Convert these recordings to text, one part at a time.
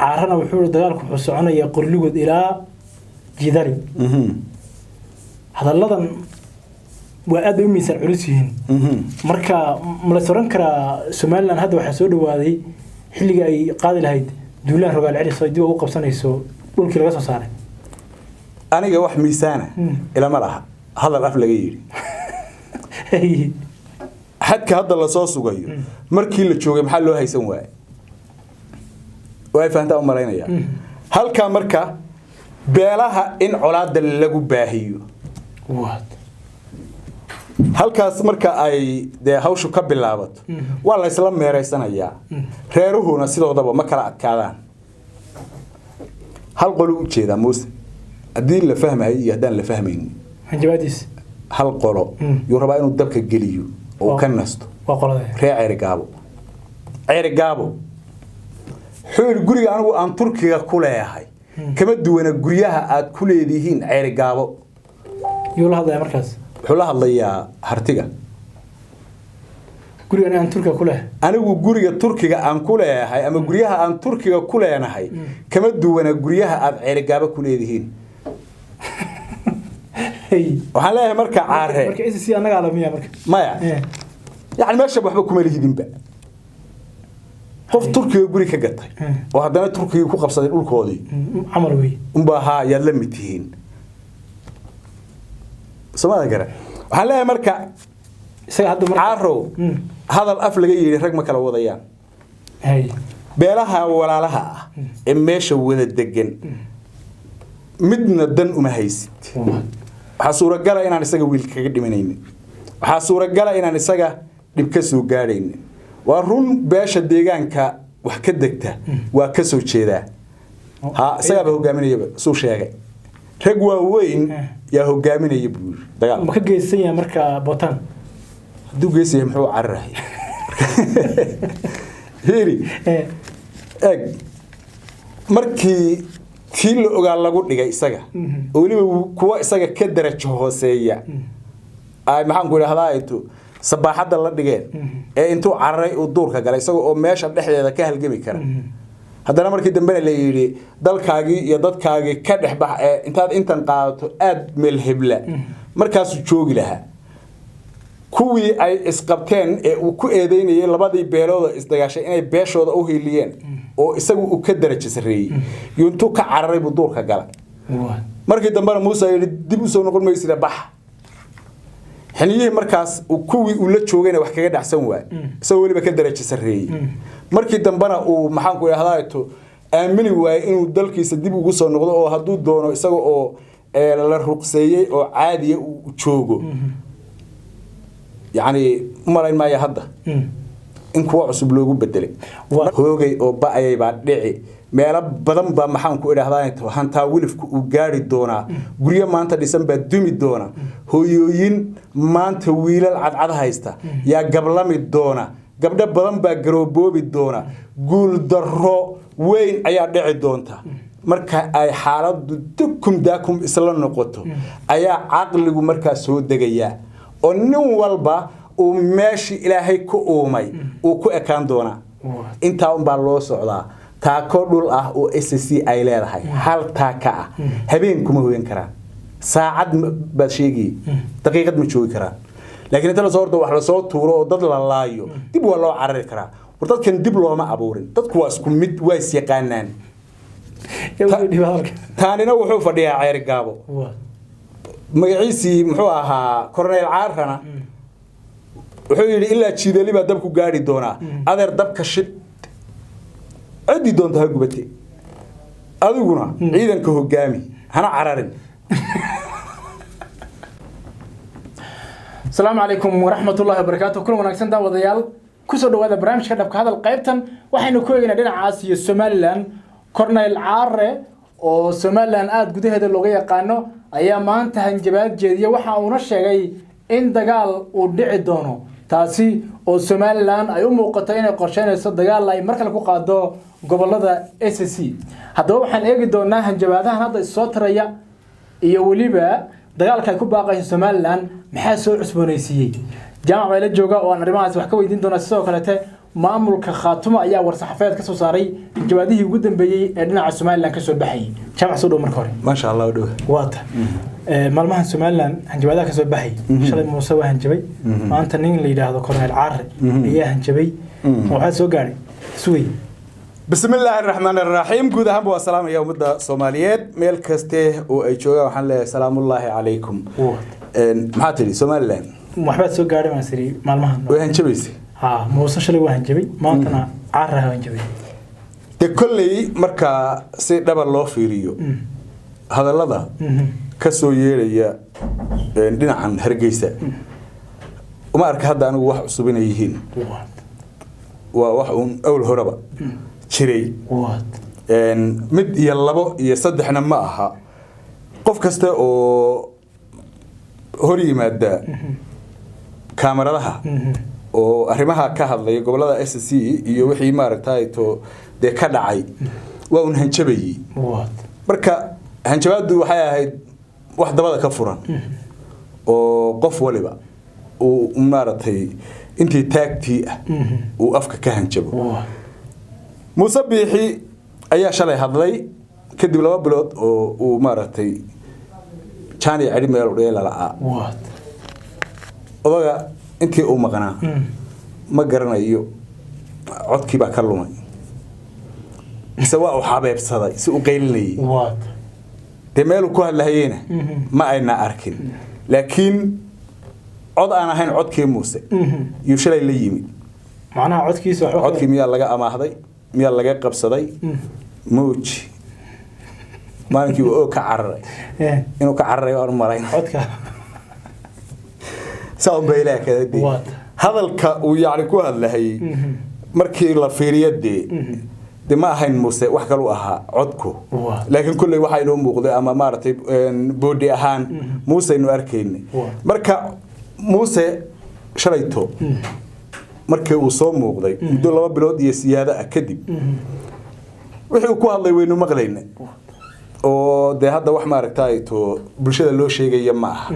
عارنا وحول دجالك وحصعنا يقرلوا إلى جداري هذا اللذن وأدو ميسان عرسيين مركا ملسوران كرا سومالان هذا وحسود وهذه حلقة أي قاضي الهيد دولان رجال عرس صيدوا وقف سنة يسوع قول كلا قصة صار أنا جوا ميسانة إلى مرة هذا الأفلق يجري حتى هذا اللصاص وجاي مركي اللي تشوفه محله هيسوي واقف أنت أمرين يا هل كان مركا بيلها إن علاد اللي جباهيو وات halkaas marka ay de hawshu ka bilaabato waa la isla meeraysanaya reeruhuna sidoodaba ma kala adkaadaan hal qolo u jeeda muuse hadii la fahmay iyo hadaan la fahmayn hanjabaadis hal qolo uu rabaa inuu dabka geliyo oo ka nasto waa qolada reer gaabo xul guriga anigu aan Turkiga ku leeyahay kama duwana guriyaha aad ku leedihiin reer gaabo yuu hadlay markaas xula hadlaya hartiga guriga aan Turkiga ku leeyahay anigu guriga Turkiga aan ku leeyahay ama guriyaha aan Turkiga ku leenahay kama duwana guriyaha aad ceerigaaba ku leedihiin waxaan leeyahay marka caare marka is si anaga alamiya marka maya yani meesha waxba kuma lihidinba qof Turkiga guri ka gatay oo hadana Turkiga ku qabsaday dhulkoodii amal way umba ha yaad la mitihiin سماذا قرأ وحلا مركع سيحدو مركع عارو هذا الأفلق يجري رقم كلا وضيان هاي بيلها ولا لها إمشي وذا الدجن مدنا الدن وما هيست حصورة قلا إن أنا سجى ويل كقدي منين حصورة قلا إن أنا سجى نبكسو قارين ورون باش الدجان كا وحكدكته وكسو كذا ها سجى به جامني سو شيء رجوا وين يا هو جامني يبور دجال ما كجيسية مركا بوتان دو جيسية محو عره هيري مركي كيلو قال لقول لي إسقى ولي كوا إسقى كدر الشهوسية أي محن قول هذا إنتو صباح هذا الله دجال إنتو عره ودور كجال إسقى أو ماشى بنحل هذا كهل جمي كرا هذا مركي دمبل اللي يري دل كاجي يضد كاجي كده بح أنت قاعد أد ملهبلة مركز شوق لها كوي أي إسقابتين وكو إيدين يلا بدي بيرود إستجاش إني بيشود أو هيلين أو إسقوا وكدر جسري ينتو كعرب بدور كجلا مركي دمبل موسى يري دبوسه نقول ما يصير بح حنيه مركز وكوي ولا شوقين وحكي كده أحسن واحد سوي لي بكدر جسري markii dambana uu maxaan ku yiraahdaa aamini waay inuu dalkiisa dib ugu soo noqdo oo haduu doono isaga oo la ruqseeyay oo caadi uu joogo yaani marayn ma hadda in kuwa cusub loogu bedelay hoogay oo baayay baa dhici meelo badan ba maxaan ku yiraahdaa hantaa wilifku uu gaari doona guriga maanta dhisan baa dumi doona hooyooyin maanta wiilal cadcad haysta yaa gablami doona gabdha badan baa garoobobi doona guul daro weyn ayaa dhici doonta marka ay xaaladu daakum isla noqoto ayaa aqligu markaa soo degaya oo nin walba uu meeshii Ilaahay ku uumay uu ku ekaan doona inta baa loo socdaa taako dhul ah oo SSC ay leedahay hal taaka ah habeen kuma hooyan karaan saacad baad sheegi daqiiqad ma joogi karaan لكن أنت لصورته وحلا صوت ورو ضد الله دب والله عرّي كرا ورضد كان دب له ما عبورين ضد كواس كم مد وايس يقانن ثاني نوع حوف ديا عير جابو مجلسي محوها كورنيل عارفنا وحيل إلا تشيد اللي بدبكو جاري دونا هذا دبك الشد عدي دون تهجبتي أذوقنا عيدا كهجامي هنا عرّين السلام عليكم ورحمة الله وبركاته كل من أحسن دعوة ضيال كسر هذا برنامج كذا بهذا القيبتن وحين كوينا دين عاصي سومالان كورنيل عارة أو سومالان قد هذا اللغة قانو أيام ما أنت هنجبات جدية وحاونا الشيء إن دجال ودع دونه تاسي أو سومالان أيوم وقتين قرشين الصد دجال لا يمرك لكو قادو قبل هذا SSC هذا هو حين يجي دونا هنجباتها هذا الصوت ريا يوليبا dagaalka ay ku baaqayeen Soomaaliland maxaa soo cusboonaysiiyay jaamac wayla jooga oo aan arrimahaas wax ka weydiin doona sidoo kale maamulka Khaatumo ayaa war-saxaafadeed ka soo saaray jawaabihii ugu dambeeyay ee dhinaca Soomaaliland ka soo baxay jamac soo dhow marka hore ما شاء الله ودوه waata maalmahan Soomaaliland hanjabaadaha ka soo baxay shalay Muuse waa hanjabay maanta nin la yiraahdo Korneel Caare ayaa hanjabay waxa soo gaaray suuy بسم الله الرحمن الرحيم جود هم والسلام يا مدة صوماليات ميل كسته وأيشوجا وحنا سلام الله عليكم محاتري سوماليلاند waxba soo gaaray ma siri maalmahan وين شبيسي ها Muuse shalay waa hanjabay maantana Caare hanjabay كلي مركا سي دبل لو فيريو هذا لذا كسو يريا دينا عن هرجيسة وما أرك هذا أنا واحد صبينا يهين وواحد أول هربا شري مد يلبو يصدحنا معها قف كسته أو هري مادة كاميرا لها oo arimaha ka hadlay gobolada SSC iyo wixii maaragtay to de ka dhacay waa un hanjabay marka hanjabaadu waxay ahayd wax dabada ka furan oo qof waliba uu maaragtay intii taagtii uu afka ka hanjabo Muuse Biixi ayaa shalay hadlay kadib 2 bilood oo uu maaragtay jaani cidi meel u dheelaa odaga intii uu maqnaa ma garanayo codkii baa ka lumay isaga uu xabeebsaday si uu qeylinay de meel ku hadlayeen ma ayna arkin laakiin cod aan ahayn codkii Muuse iyo shalay la yimid macnaha codkiisa waxa codkii miyaa laga amaahday miyaa laga qabsaday muuji maankii uu ka cararay inuu ka cararay oo marayn codka سأم بيلا كذا دي هذا ويعني كوا هذا مركي لا فيريدي دي ما هين موسى وحكلوها عدكو لكن كل واحد له موقد أما مرتب بودي أهان موسى إنه أركين مركا موسى شريته مركي وصوم موقد دول ما بلود يسيادة أكدب وحكوا كوا الله وينه مغلين وده هذا واحد مركتايته برشة لو شيء يجمعه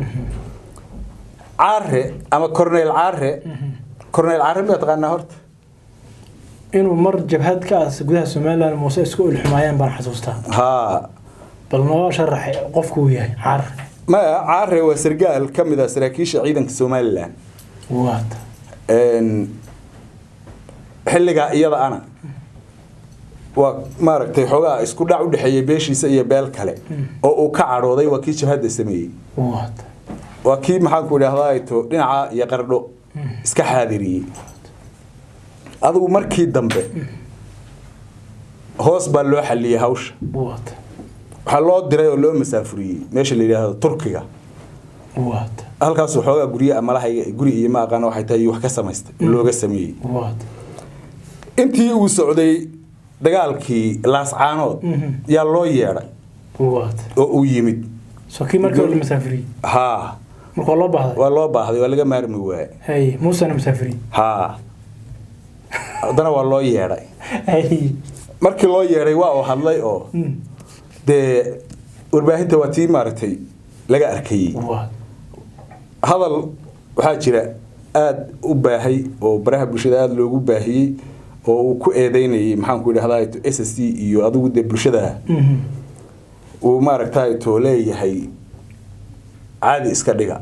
عاره أما كورنيل عاره ما تغنى هرت إنه مر جبهات كأس جودها سوماليلاند موسى إسكو الحمايان بان حسوستها ها بل ما شرح قفكو وياه عاره ما عاره وسرقال كم إذا سراكيش عيدا سوماليلاند وات إن حلقة يلا أنا وما ركتي حقا إسكو دعو دحية بيشي سيا بالكله أو كعروضي وكيش هذا السمي وات وكيف محاكو لهذايتو دينعا يقردو اسكا حاضري ادو markii dambe hoos baa loo xaliyay hawsha waxa loo diray oo loo masaafuriyay meesha la yiraahdo Turkiga halkaas xoogaa guriga ama lahaye guri iyo ma aqaan waxay tahay wax ka samaystay looga sameeyay intii uu socday dagaalkii laascaanood yaa loo yeeray oo uu yimid soo markii uu masaafuriyay ها marka loo baahday waa loo baahday waa laga maarmi waay hay Muuse masaafiri ها dana waa loo yeeray hay markii loo yeeray waa oo hadlay oo de warbaahinta waa tii maartay laga arkay hadal waxa jira aad u baahay oo baraha bulshada aad loogu baahiyay oo uu ku eedeynayay maxaan ku yiraahdaa SSC iyo adigu de bulshada uu maartay to leeyahay عادي iska dhiga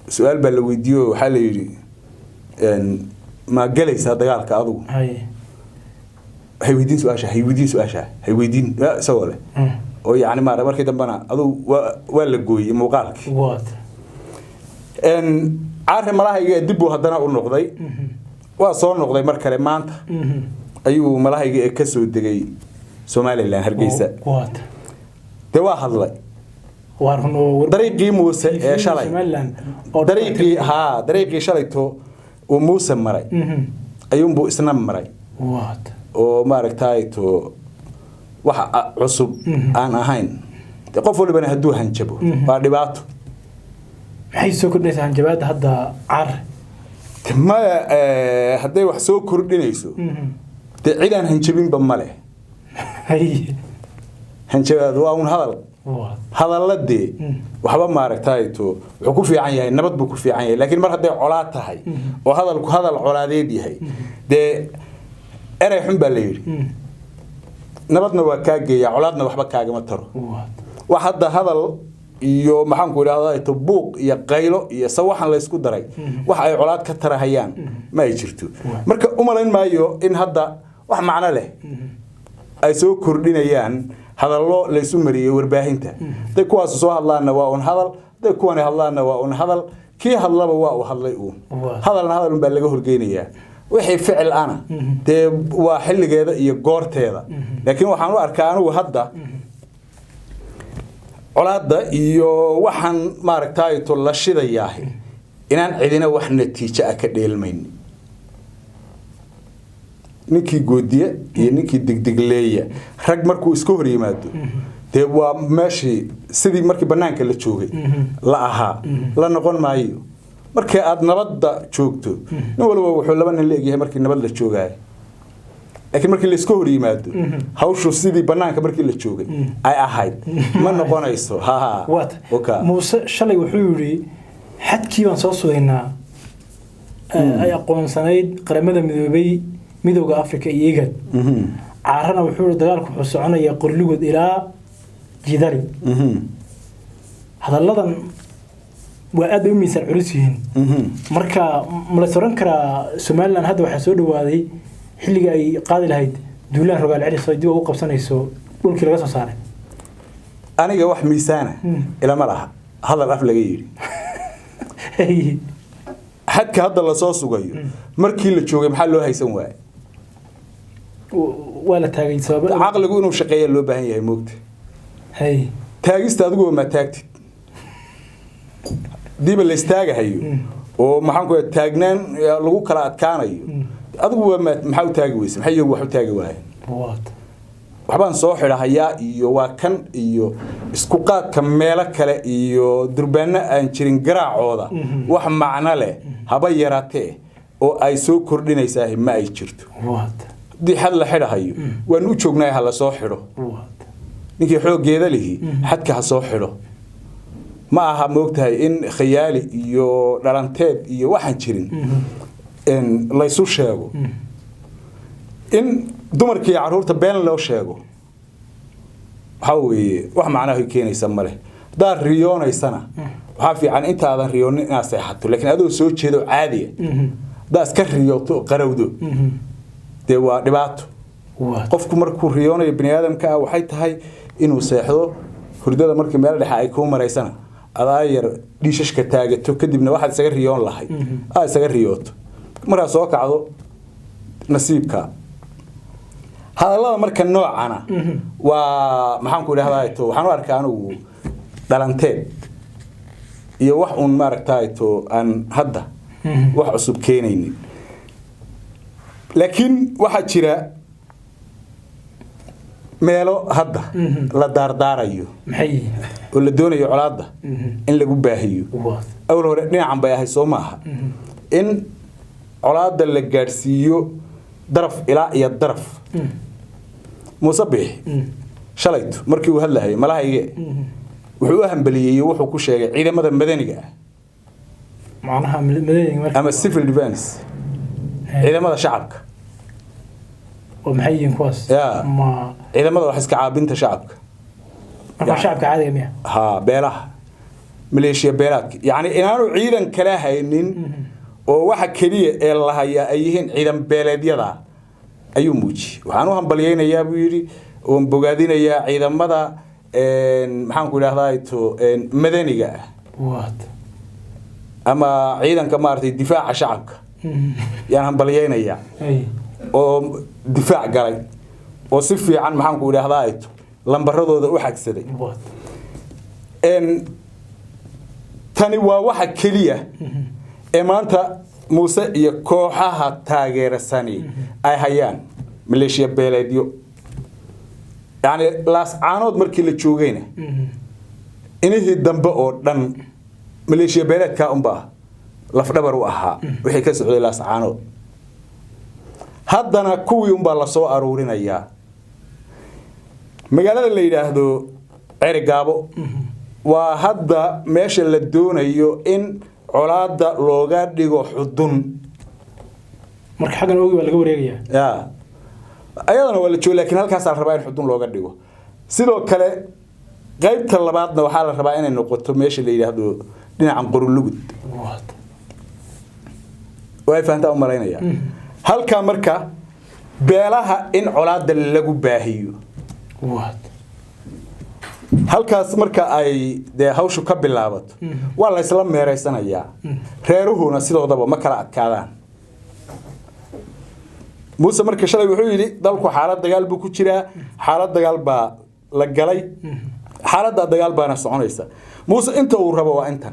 su'aal baa la weydiiyo waxa la yiri ma galaysa dagaalka adigu hay weydiin su'aasha soo leh oo yaani markii dambana adigu waa la gooyay muuqaalkii caare malahayga dib uu hadana u noqday waa soo noqday mar kale maanta ayuu malahayga ka soo degay Soomaaliland Hargeysa de waa hadlay طريقي موسى شلي طريقي شليتو وموسى مري أيوم بو إسلام مري وما ركتايتو وح عصب أنا هين تقفوا لي بنا هدوه هنجبو بعد باتو حيث كنا هنجبات هذا عر ما هدي وحسو كردينيسو تعيدان هنجبين بماله هي هنجبات وأون هذا hadalladii waxba maaragtayto wuxuu ku fiican yahay nabad buu ku fiican yahay laakiin mar haday colaad tahay oo hadalku hadal colaadeed yahay de eray xun baa la yiri nabadna waa ka geeya colaadna waxba kaaga ma taro wax hadda hadal iyo maxaan ku yiraahdaa to buuq iyo qaylo iyo sawaxan la isku daray wax ay colaad ka tarahayaan ma ay jirto marka umalayn maayo in hadda wax macna leh ay soo kordhinayaan hadallo la isu mariyay warbaahinta day kuwaas soo hadlaana waa un hadal day kuwan hadlaana waa un hadal kii hadlaba waa uu hadlay uu hadalna hadal baa laga horgeynaya wixii ficil ana de waa xilligeeda iyo goorteeda laakiin waxaan u arkaa anigu hadda colaada iyo waxaan maaragtay to la shidayaah inaan cidina wax natiijo ah ka dheelmayn ninkii goodiye iyo ninkii degdegleeya rag markuu iska hor yimaado de waa meeshii sidii markii banaanka la joogay la ahaa la noqon maayo markii aad nabadda joogto nin walba wuxuu laba nin leeyahay markii nabad la joogay laakiin markii la iska hor yimaado hawshu sidii banaanka markii la joogay ay ahayd ma noqonayso ha wata Muuse shalay wuxuu yiri xadkii baan soo suudaynaa ay aqoonsanayd qaramada midoobay midowga Afrika iyo IGAD caarana wuxuu yiri dagaalku wuxuu soconayaa qorligood ilaa jidari hadalladan waa aad u miisaan culus yihiin marka ma la soran karaa Soomaaliland hadda waxa soo dhawaaday xilliga ay qaadi lahayd duulaan rogaal celis oo dib ugu qabsanayso dhulkii laga soo saaray aniga wax miisaana ila ma laha hadal af laga yiri hadka hadda la soo sugayo markii la joogay maxaa loo haysan waayay wala taagay sabab aqligu inuu shaqeeyo loo baahan yahay moogta taagista adigu ma taagtid diba la istaagahayo oo maxaan ku taagnaan lagu kala adkaanayo adigu maxaa u taagi weysay maxay wax u taagi waayeen waxbaan soo xidhahayaa iyo waa kan iyo isku qaadka meelo kale iyo durbaana aan jirin garaacooda wax macna leh haba yaraatee oo ay soo kordhinaysaa ma ay jirto dii xad la xidhahayo waan u joognaa hala soo xidho ninkii xoogeeda lihi xadka ha soo xidho ma aha moogtahay in khiyaali iyo dhalanteed iyo waxaan jirin in la isu sheego in dumarkii caruurta been loo sheego waxa weeye wax macnaha ay keenaysa ma leh daar riyoonaysana waxa fiican inta aadan riyoonin inaad seexato laakiin adoo soo jeedo caadi ah daas ka riyooto qarawdo de waa dhibaato qofku markuu riyoonayo bini aadamka waxay tahay inuu seexdo hurdada markii meel dhexe ay ku mareysana adaayar dhiishashka taagato kadibna waxaad isaga riyoon lahay isaga riyooto marka soo kacdo nasiibka hadallada marka noocana waa maxaan ku idhaahdaa to waxaan u arkaa anigu dhalanteed iyo wax uun maaragtay to aan hadda wax cusub keenaynin laakiin waxa jira meelo hadda la daardaarayo maxay oo la doonayo colaadda in lagu baahiyo awal hore dhinacan bay ahay soo maaha in colaadda la gaarsiiyo daraf ilaa iyo daraf musabix shalayto markii uu hadlahay malahayge wuxuu u hambaliyay wuxuu ku sheegay ciidamada madaniga macnaha madaniga ama civil defense ciidamada shacabka oo maxay yihiin kuwaas ma ciidamada wax iska caabinta shacabka marka shacabka caadiga miya ha beelaha maleeshiya beelaadka yani inaanu ciidan kala haynin oo waxa kaliya ee la hayaa ay yihiin ciidan beeleedyada ayuu muuji waxaan u hambaliyaynayaa buu yiri oo bogaadinayaa ciidamada maxaan ku idhaahdaa to madaniga ama ciidanka maartay difaaca shacabka yaan hambaliyaynayaa oo difaac galay oo si fiican maxaan ku idhaahdaa to lambaradooda u xagsaday tani waa waxa kaliya ee maanta Muuse iyo kooxaha taageerasani ay hayaan maleeshiya beeleedyo yani laas caanood markii la joogayna inihii dambe oo dhan maleeshiya beeleedka unbaa lafdhabar u ahaa wixii ka socday laas caanood haddana kuwii unbaa la soo aruurinayaa magaalada la yiraahdo عرقابو وهذا ماشي للدون إن علاض لوغا ديغو حدون marka xagan oogi waa laga wareegaya ayadana waa la joogo laakiin halkaas la rabaa in xudun looga dhigo sidoo kale qaybta labaadna waxa la rabaa inay noqoto meesha la yiraahdo dhinacan qorulugud way faanta u maleynaya halka marka beelaha in colaada lagu baahiyo halkaas marka ay de hawshu ka bilaabato waa la isla meereysanayaa reeruhuna sidoodaba ma kala adkaadaan موسى مركز شلي وحولي ذلك حالات دجال بكتيرة حالات دجال با لجلي حالات دجال بنا صعنيسة موسى أنت وربوا أنت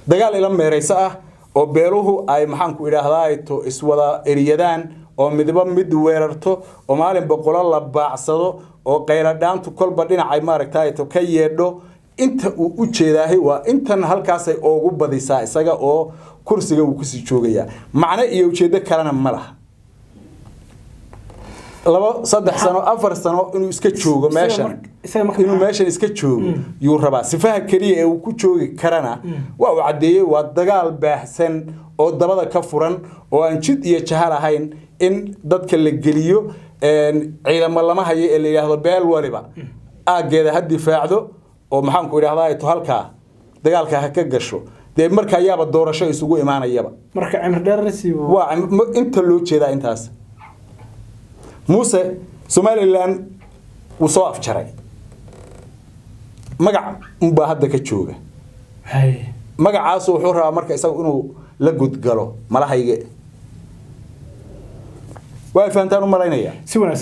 دجال لما رئيسه أو بيروه أي محنك إلى هذا تو إسودا إريدان أو مدبا مدويرته أو معلم بقول الله بعصره أو قيردان تو كل بدين عمارك تاي تو كيردو أنت وجهه وأنت هالكاسة أو جبدي ساعة أو كرسي وكرسي شوقية معناه يوجد كلام مله لما صدق سنة أفر سنة إنه يسكتشوج ماشان إنه ماشان يسكتشوج يوربا سفاه كريه وكتشوج كرنا وعديه والدجال بحسن أو دبضة كفران وأنشد يشهر هين إن ضد كل الجليو علم الله ما هي اللي يهضر بال وربا أجد هدي فاعله ومحنك إلى هذا يتهلكا دجال كهكجشوا ده مركا يابا الدورة شيء يسوق إيمانا يابا مركا عمر درسي أنت اللي كذا أنت هس موسى سوماليلاند وصاف شرعي مقع مباهدة كتشوجة هاي مقع عاصو حورها مركا يسوي إنه لجود قالوا ما راح يجي واقف أنتانو مرينيا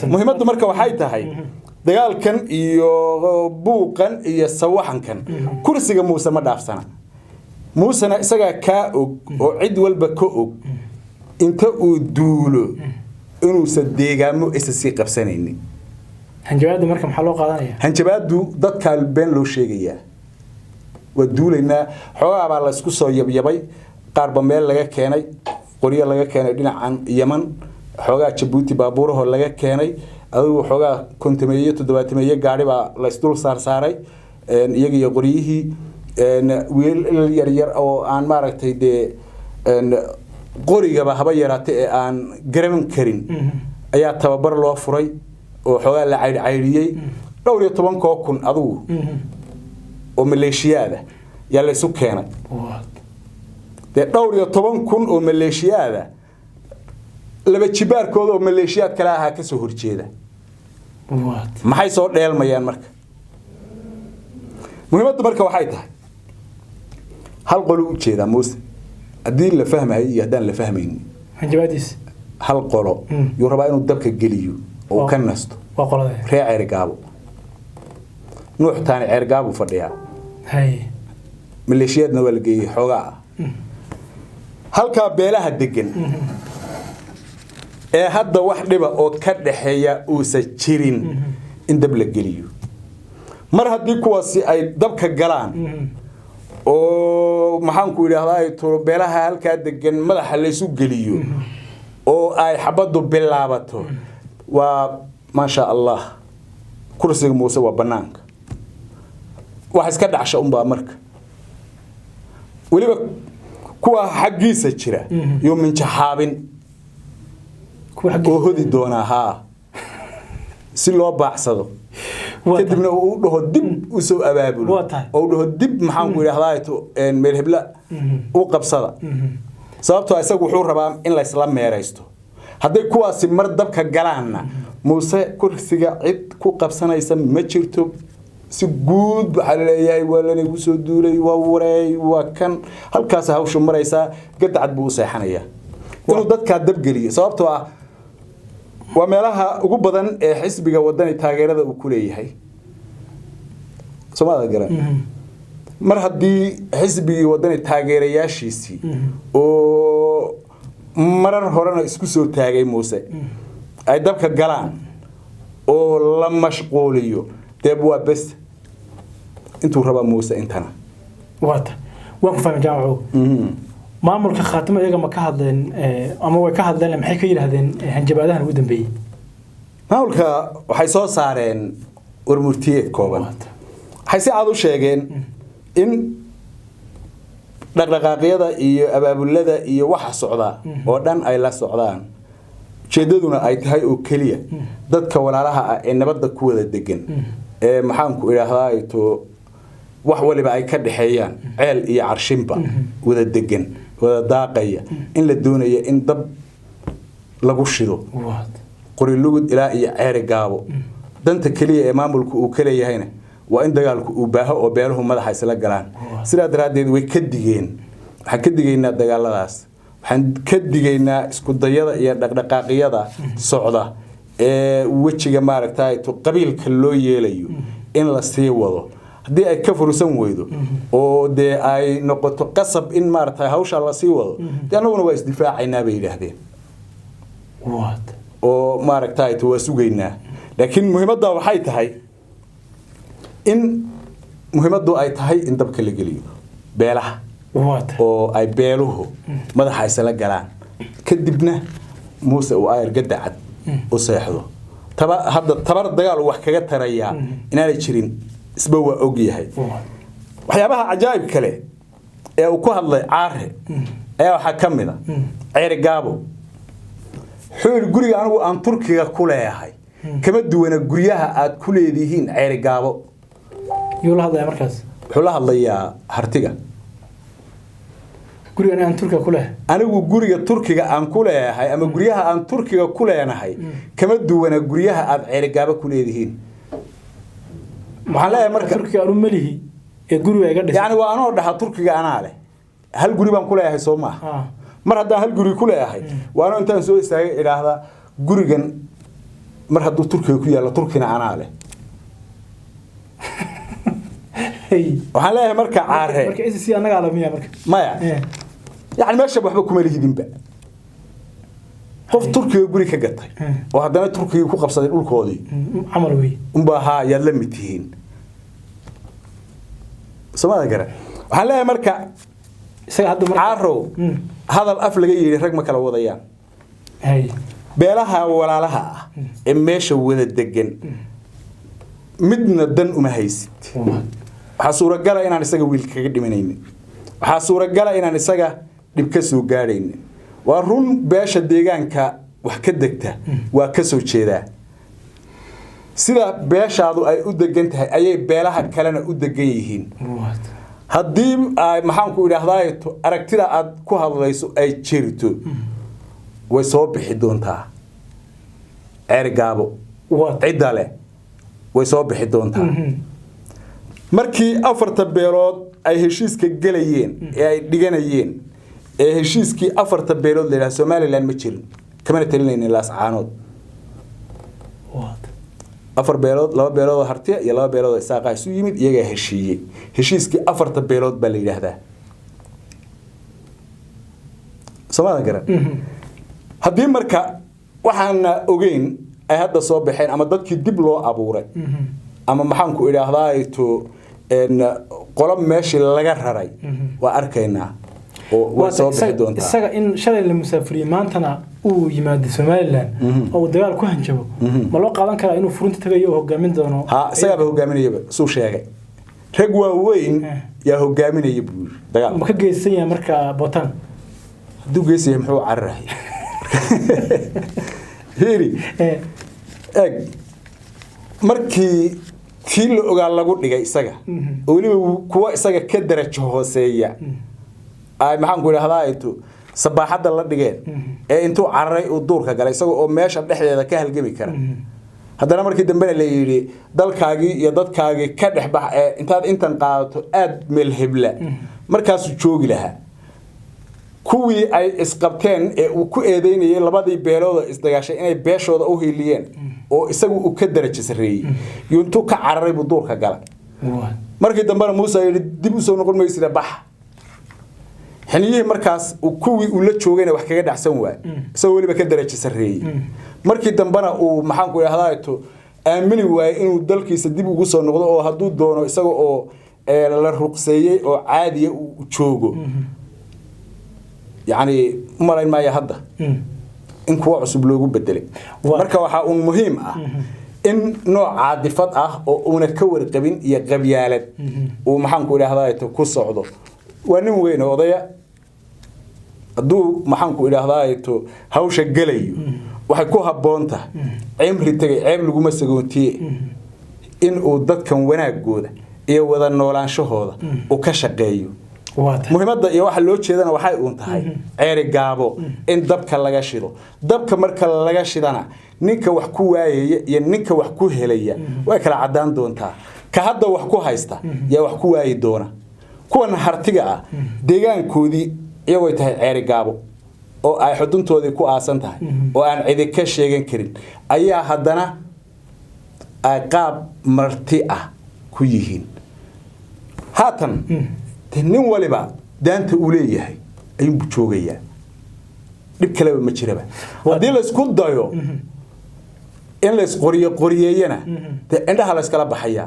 مهمة مركا وحيتها هاي دجال كان يبوقن يسوحن كان كرسي موسى ما داف سنة موسى إسقى كأوج وعد والبكأوج أنت ودولو إنه صدقا مو إساسي قبسانيني هنجباد مركم حلوق قادنيا هنجباد ضد كالبين لو شيء ودول إنه حوا على سكوسو يبي قارب ميل لقى كيني قرية لقى كيني دينا عن يمن حوا جبوتي بابوره لقى كيني أو حوا كنت ميت ودوات ميت قارب على ستول صار يجي قريه ويل يرير أو عن مارك تيدي قرية بحبا يراتي عن جرم كرين أيات تببر الله فري وحوال العيرية لو يطبعن كوكون أدو وماليشيا ده يلا سكانة لو يطبعن كون وماليشيا ده لما تشبار كود وماليشيا كلاها كسهور كذا ما هي صور ديال ميان مرك مهمة مركة وحيدها هل قلوا كذا موسى الدين اللي فهمه هي يهدان اللي فهمين هنجباديس هل قلوا يربا إنه الدبك الجليو وكنستو وقلوا ريع عرقابو نوح تاني عرقابو فرديها هاي مليشياتنا والجي حقا هل كابيلها الدقن هذا واحد بقى أو كده حياة وسجرين إن دبل الجليو مرة ديك واسي أي دبك الجلان oo maxaan ku yiraahdaa turbeelaha halka degan madaxa la isu galiyo oo ay xabadu bilaabato waa ma sha Allah kursiga Muuse waa banaanka wax iska dhacsha marka waliba kuwa xaqiisa jira iyo min jahaabin kuwa xaqiisa hodi doona ha si loo baaxsado kadibna uu dhaho dib u soo abaabulo oo dhaho dib maxaan ku yiraahdaa meel hebla uu qabsada sababtoo isagu wuxuu rabaa in la isla meeraysto haday kuwaasi mar dabka galaana Muuse kursiga cid ku qabsanaysa ma jirto si guud waxa leeyahay walana uu soo duulay waa wareey waa kan halkaas hawshu maraysa gadcad buu seexanaya inuu dadka dab galiyo sababtoo ah ومالها وجبداً حسب جودان التاجرة ذا وكليه سماه الجرا مرة دي حسب جودان التاجرة ياشيسي ومرة هرانا إسكسور تاجي موسى أيدب كجلان أو لما مشغوليو تبوا بس أنتوا ربا موسى أنتنا وقف جامعه maamulka khaatima iyaga ma ka hadleen ama way ka hadleen maxay ka yiraahdeen hanjabaadahan ugu dambeeyay maamulka waxay soo saareen warmurtiyeed kooban waxay si cad u sheegeen in dhaqdhaqaaqyada iyo abaabulada iyo waxa socda oo dhan ay la socdaan jeedaduna ay tahay oo kaliya dadka walaalaha ah ee nabadda ku wada degan ee maxaan ku idhaahdaa to wax waliba ay ka dhaxeeyaan ceel iyo carshinba wada degan wada daaqaya in la doonayo in dab lagu shido qori lugud ilaa iyo ceeri gaabo danta kaliya ee maamulku uu kale yahayna waa in dagaalku uu baaho oo beeluhu madaxa isla galaan sidaa daraadeed way ka digeen waxaan ka digaynaa dagaaladaas waxaan ka digaynaa isku dayada iyo dhaqdhaqaaqyada socda ee wajiga maaragtay to qabiilka loo yeelayo in la sii wado haddii ay ka fursan weydo oo dee ay noqoto qasab in maaragtay hawsha la sii wado dee annaguna waa isdifaacaynaa bay yidhaahdeen oo maaragtay to waa sugaynaa laakiin muhiimadda waxay tahay in muhiimaddu ay tahay in dabka la geliyo beelaha oo ay beeluhu madaxa isla galaan kadibna muuse uu ayar gadacad u seexdo hadda tabar dagaal wax kaga tarayaa inaanay jirin isba waa og yahay waxyaabaha cajaa'ib kale ee uu ku hadlay caare ayaa waxaa ka mid a ceeri gaabo xuur guriga anigu aan turkiga ku leeyahay kama duwana guryaha aad ku leedihiin ceeri gaabo yuu la hadlayaa markaas wuxuu la hadlayaa hartiga guriga aan turkiga ku leeyahay anigu guriga turkiga aan ku leeyahay ama guryaha aan turkiga ku leenahay kama duwana guryaha aad ceeri gaabo ku leedihiin waxaan leeyahay marka turkiga aanu malihi ee guriga iga dhisay yani waa anoo dhaha turkiga anaa leh hal guri baan ku leeyahay soo maaha mar haddaan hal guri ku leeyahay waa anoo intaan soo istaagay idhaahdaa gurigan mar hadduu turkiga ku yaallo turkina anaa leh waxaan leeyahay marka caare marka ICC anaga alamiya marka maya yani meesha waxba kuma lihidinba qof turkiga guri ka gatay oo haddana turkiga ku qabsaday dhulkoodii camal wey unbaa haa yaad la mid tihiin soomada gara waxaan leeyahay marka isaga hadda marka caaro hadal af laga yiri rag ma kala wadayaan beelaha walaalaha ah ee meesha wada degan midna dan uma haysid waxaa suuragal ah inaan isaga wiil kaga dhimanaynin waxaa suuragal ah inaan isaga dhib ka soo gaaraynin waa run beesha deegaanka wax ka degta waa ka soo jeedaa sida beeshaadu ay u degan tahay ayay beelaha kalena u degan yihiin haddii ay maxaan ku idhaahdaa aragtida aad ku hadlayso ay jirto way soo bixi doontaa ceeri gaabo cidda leh way soo bixi doontaa markii afarta beelood ay heshiiska galayeen ee ay dhiganayeen ee heshiiskii afarta beelood la yidhaha Somaliland ma jirin kamana talinaynin laascaanood afar beelood laba beelood oo hartiya iyo laba beelood oo isaaqa isu yimid iyaga heshiiyey heshiiskii afarta beelood baa la yiraahdaa Soomaaliya garan haddii marka waxaan ogeyn ay hadda soo baxeen ama dadkii dib loo abuuray ama maxaan ku idhaahdaa to qolob meeshii laga raray waa arkaynaa oo way soo bixi doontaa isaga in shalay la musaafiriyo maantana uu yimaado Somaliland oo dagaal ku hanjabo ma loo qaadan karaa inuu furunta tagayo oo hogaamin doono ha isaga ba hogaaminayaba soo sheegay rag waaweyn yaa hogaaminaya buu dagaal ma ka geesan yahay marka botan hadduu geesiyo muxuu carrahay hiri eg markii tii la ogaa lagu dhigay isaga oo waliba kuwa isaga ka darajo hooseeya ay maxaan ku idhaahdaa to sabaaxada la dhigeen ee intuu carray uu duurka galay isaga oo meesha dhexdeeda ka halgami kara haddana markii dambe la yiri dalkaagii iyo dadkaagii ka dhexbax ee intaad intan qaadato aad meel hebla markaas joogi lahaa kuwii ay isqabteen ee uu ku eedeynayay labadii beelood isdagaashay inay beeshooda u hiiliyeen oo isagu uu ka darajo sareeyay yuntu ka cararay buu duurka galay markii dambe Muuse ay dib u soo noqon maysida bax xiliyihii markaas kuwii uu la joogayna wax kaga dhacsan waay isagoo waliba ka darajo sareeyay markii dambena uu maxaan ku idhaahdaa to aamini waay inuu dalkiisa dib ugu soo noqdo oo hadduu doono isaga oo la ruqseeyay oo caadiya uu joogo يعني ما يهدا إن كوا عصب لوجو بدله مركا وحا muhiim ah in nooc caadifad ah oo una ka warqabin iyo qabyaalad uu maxaan ku idhaahdaa ku socdo waa nin weyn odaya hadduu maxaan ku idhaahdaa hawsha galayo waxay ku habboon tahay cimri tagay ceeb laguma sagoontiye in uu dadkan wanaagooda iyo wada noolaanshahooda uu ka shaqeeyo muhiimadda iyo waxa loo jeedana waxay uun tahay ceeri gaabo in dabka laga shido dabka marka laga shidana ninka wax ku waayaya iyo ninka wax ku helaya way kala cadaan doontaa ka hadda wax ku haysta yaa wax ku waayi doona kuwan hartiga ah deegaankoodii iyagoo tahay ceeri gaabo oo ay xuduntoodii ku aasan tahay oo aan cidi ka sheegan karin ayaa haddana ay qaab marti ah ku yihiin haatan nin waliba daanta uu leeyahay ayuu joogayaa dib kale ma jiraba hadii la isku dayo in la isqoriyeeyana indhaha la iskala baxaya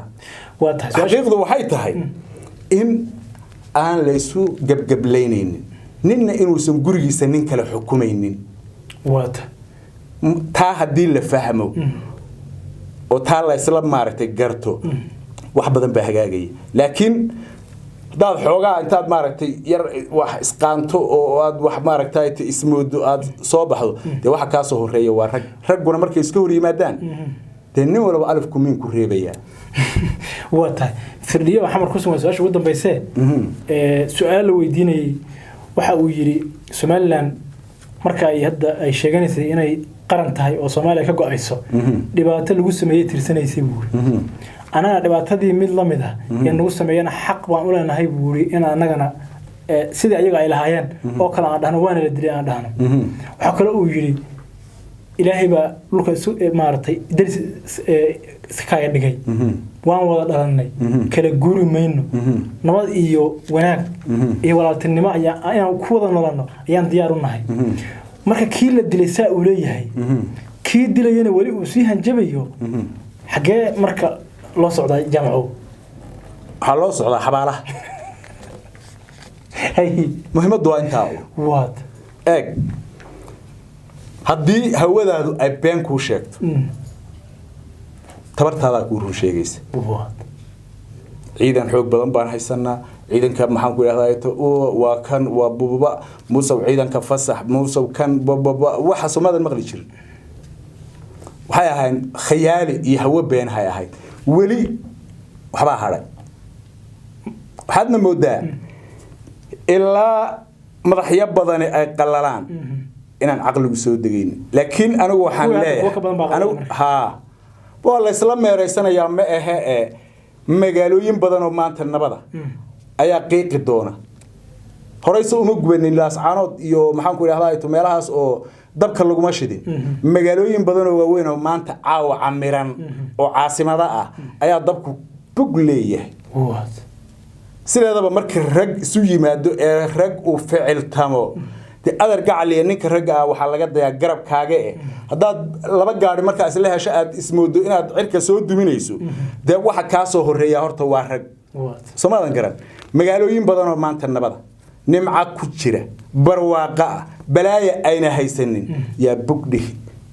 xaqiiqdu waxay tahay in aan la isu gabgablaynaynin ninna inuusan gurigiisa nin kale xukumaynin taa haddii la fahmo oo taa la isla maaragtay garto wax badan baa hagaagaya laakiin hadaad xoogaa intaad maaragtay yar wax isqaanto oo aad wax maaragtay ismoodo aad soo baxdo dee waxa kaa soo horeeya waa ragguna markay iska hor yimaadaan dee nin walba alifku miin ku reebaya waa tahay firdhiyo maxamed ku sugan su'aasha ugu dambeysay su'aal la weydiinayay waxa uu yiri Somaliland marka ay hadda ay sheeganaysay inay qaran tahay oo Soomaaliya ka go'ayso dhibaato lagu sameeyay tirsanaysay buuri أنا دبعتي مid la mid ah in nagu sameeyana xaq baan u leenahay buuri in anagana sida ayaga ay lahaayeen oo kala aan dhahno waana la dilay aan dhahno waxa kale uu yiri ilaahay ba dhulka isu maartay daris iskaga dhigay waan wada dhalanay kala guuri mayno nabad iyo wanaag iyo walaaltinimo ayaan ku wada noolano ayaan diyaar u nahay marka kii la dilay saa uu leeyahay kii dilayna wali uu sii hanjabayo xagee marka loo socdaa jaamaco waxa loo socdaa xabaalaha muhiimaddu waa intaa eeg haddii hawadaadu ay been kuu sheegto tabartaadaa kuu run sheegaysa ciidan xoog badan baan haysanaa ciidanka maxaan ku idhahdaa waa kan waa bububa muusaw ciidanka fasax muusaw kan bababa waxa Soomaaliya maqli jirin waxay ahayn khiyaali iyo hawo been hay ahayd weli waxba haray waxaadna moodaa ilaa madaxyo badan ay qalalaan inaan aqligu soo degayn laakiin anigu waxaan leeyahay anigu waa la isla meereysanayaa ma aha magaalooyin badan oo maanta nabada ayaa qiiqi doona horeysa uma gubanin laascaanood iyo maxaan ku idhahdaa meelahaas oo dabka laguma shidin magaalooyin badan oo waaweyn oo maanta caawa camiran oo caasimada ah ayaa dabku bug leeyahay sideedaba markii rag isu yimaado ee rag uu ficiltamo adar gacaliya ninka rag ah waxa laga dayaa garabkaaga hadaad laba gaari marka isla hesho aad ismoodo inaad cirka soo duminayso dee waxa ka soo horeeya horta waa rag Soomaaliland garan magaalooyin badan oo maanta nabada nimca ku jira barwaaqa balaaya ayna haysanin yaa bugdhi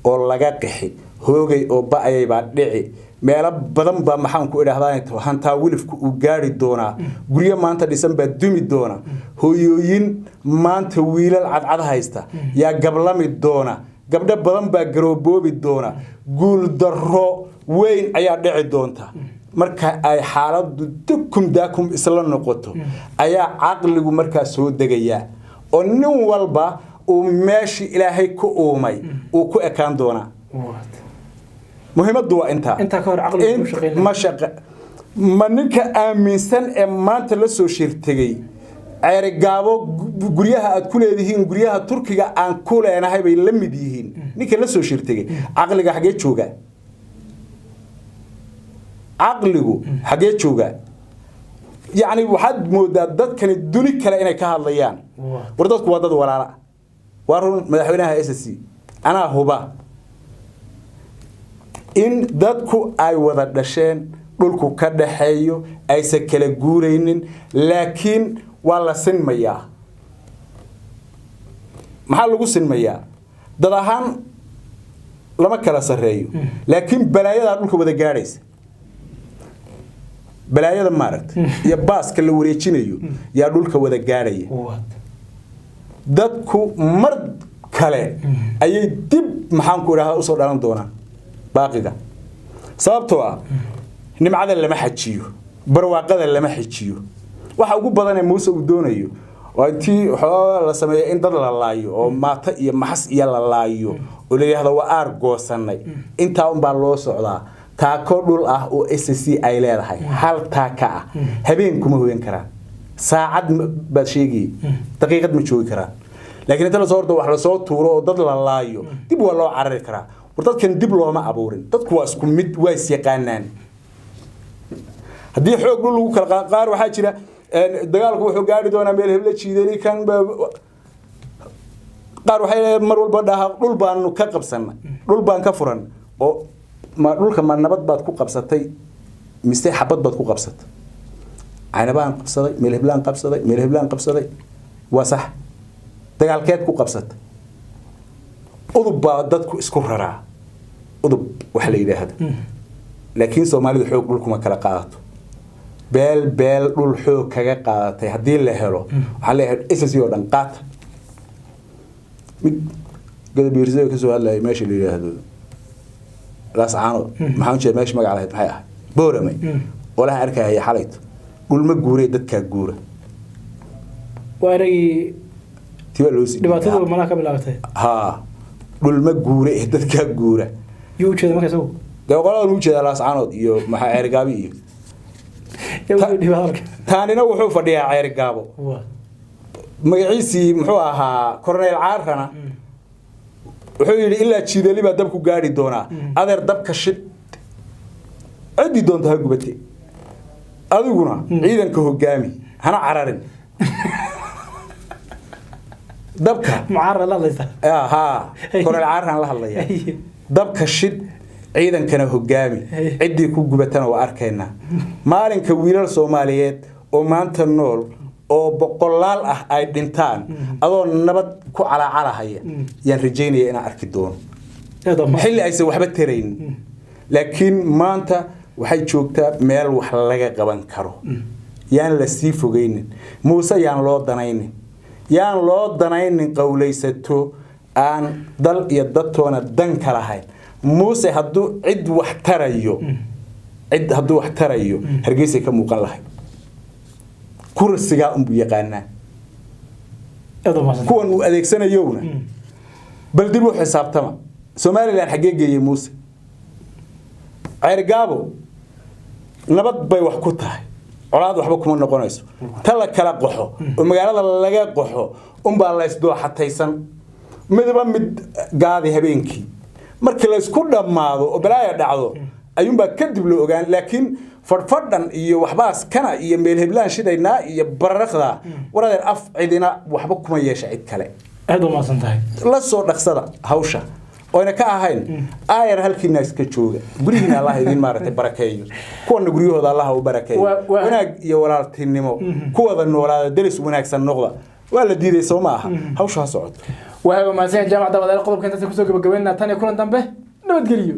oo laga qixi hoogay oo baayay baa dhici meelo badan ba maxaan ku idhaahdaa hantaa wilifku uu gaari doona guriga maanta dhisan baa dumi doona hooyooyin maanta wiilal cadcad haysta yaa gablami doona gabdho badan baa garooboobi doona guul darro weyn ayaa dhici doonta marka ay xaaladu dukum daakum isla noqoto ayaa aqligu markaa soo degaya oo nin walba uu meeshii ilaahay ku uumay uu ku ekaan doona muhiimaddu waa inta ka hor aqligu shaqeynaa ma shaqa ma ninka aaminsan ee maanta la soo shirtagay ceeri gaabo guryaha aad ku leedihiin guryaha Turkiga aan ku leenahay bay la mid yihiin ninka la soo shirtagay aqliga xagee jooga aqligu xagee jooga يعني واحد مودة كان الدنيا كلا إنك هذا ليان وردك وادد ولا لا وارون مدحونها SSC أنا هوبا إن دتكو أي وذا دشين دولكو كده حيو أي سكلا جورينين لكن والله سن مياه محل جو سن مياه دهان lama kala sareeyo laakiin balaayada dhulka wada gaadhaysa balaayada maaragtay iyo baaska la wareejinayo yaa dhulka wada gaadhaya dadku mar kale ayay dib maxaan ku idhaahdaa usoo dhalan doonaan baaqiga sababtoo ah nimcada lama xajiyo barwaaqada lama xajiyo waxa ugu badan ee Muuse uu doonayo waa intii xoolo la sameeyo in dad la laayo oo maata iyo maxas iyo la laayo oo la yiraahdo waa aar goosanay inta un baa loo socdaa taako dhul ah oo SSC ay leedahay hal taaka ah habeen kuma hooyan karaan saacad baad sheegi daqiiqad ma joogi karaan laakiin inta la soo ordo wax la soo tuuro oo dad la laayo dib waa loo carari karaa war dadkan dib looma abuurin dadku waa isku mid way is yaqaanaan haddii xoog dhul lagu kala qaar waxa jira dagaalku wuxuu gaari doonaa meel hebla jiiday kan qaar waxay mar walba dhaha dhul baan ka qabsanay dhul baan ka furan oo ma dhulka ma nabad baad ku qabsatay mise xabad baad ku qabsatay aynabaan qabsaday meel heblaan qabsaday waa sax dagaalkeed ku qabsatay udub baa dadku isku raraa udub wax la yiraahdo laakiin Soomaalidu xoog dhulkuma kala qaadato beel dhul xoog kaga qaadatay hadii la helo waxa la yiraahdo SSC oo dhan qaata mid gadabiirsiga ka soo hadlay meesha la yiraahdo laas caano maxaan jeedaa meesha magac lahayd maxay ahayd booramay oo la arkay xalayto dhul ma guuray dadka guura waaragi tiba loo si dhibaatada malaha ka bilaabatay ha dhul ma guuray dadka guura yuu jeedaa markaas oo qolada uu jeedaa laas caanood iyo maxaa ceergaabi iyo taanina wuxuu fadhiyaa ceergaabo magaciisii muxuu ahaa Cornel Caarana wuxuu yiri ilaa jiidali baa dabku gaari doonaa adeer dabka shid cidi doonta ha gubatay adiguna ciidanka hogaami hana cararin dabka mucaarad la hadlaysa ha Cornel Caarana la hadlaya dabka shid ciidankana hogaami cidii ku gubatana waa arkayna maalinka wiilal Soomaaliyeed oo maanta nool oo boqolaal ah ay dhintaan adoo nabad ku calacalahaya yaan rajeynaya inaan arki doono xilli aysan waxba tarayn laakiin maanta waxay joogtaa meel wax laga qaban karo yaan la sii fogeynin Muuse yaan loo danaynin qowlaysato aan dal iyo dadtoona dan kala hayn Muuse hadduu cid wax tarayo Hargeysa ka muuqan lahay kursiga buu yaqaanaa kuwan uu adeegsanayowna bal dib u xisaabtama Soomaaliland xagee geeyay Muuse ceergaabo nabad bay wax ku tahay colaad waxba kuma noqonayso tala kala qaxo oo magaalada laga qaxo baa la isdoo xataysan midba mid gaadi habeenkii markii la isku dhamaado oo balaaya dhacdo ayuunba kadib loo ogaan laakiin farfadhan iyo waxbaas kana iyo meel heblaan shidaynaa iyo bararaqda waradeer af cidina waxba kuma yeesha cid kale aad u maasantahay la soo dhaqsada hawsha oo ina ka ahayn aayar halkiina iska jooga gurigiina Allah idin maartay barakeeyo kuwana guriyahooda Allah u barakeeyo wanaag iyo walaaltinimo kuwada noolaada daris wanaagsan noqda waa la diiday Soomaaliya hawsha socoto وهذا ما زين جامعة بدل قلب كنت تكسر قبل قبلنا تاني كلنا دمبه نود قليو